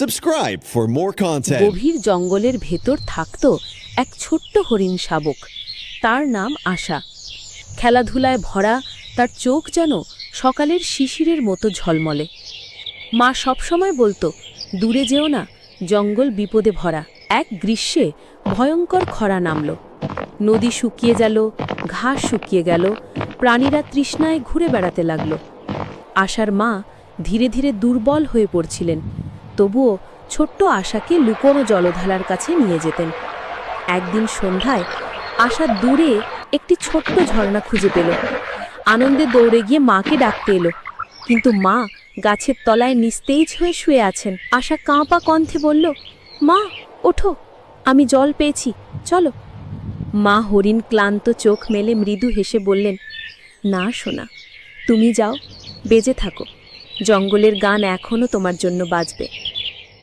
Subscribe for more content. গভীর জঙ্গলের ভেতর থাকত এক ছোট্ট হরিণ শাবক। তার নাম আশা। খেলাধুলায় ভরা তার চোখ যেন সকালের শিশিরের মতো ঝলমলে। মা সবসময় বলতো, দূরে যেও না, জঙ্গল বিপদে ভরা। এক গ্রীষ্মে ভয়ঙ্কর খরা নামল। নদী শুকিয়ে গেল, ঘাস শুকিয়ে গেল, প্রাণীরা তৃষ্ণায় ঘুরে বেড়াতে লাগল। আশার মা ধীরে ধীরে দুর্বল হয়ে পড়ছিলেন, তবুও ছোট্ট আশাকে লুকোনো জলধারার কাছে নিয়ে যেতেন। একদিন সন্ধ্যায় আশা দূরে একটি ছোট্ট ঝর্ণা খুঁজে পেল। আনন্দে দৌড়ে গিয়ে মাকে ডাকতে এলো, কিন্তু মা গাছের তলায় নিস্তেজ হয়ে শুয়ে আছেন। আশা কাঁপা কণ্ঠে বলল, মা ওঠো, আমি জল পেয়েছি, চলো। মা হরিণ ক্লান্ত চোখ মেলে মৃদু হেসে বললেন, না সোনা, তুমি যাও, বেঁচে থাকো, জঙ্গলের গান এখনও তোমার জন্য বাজবে।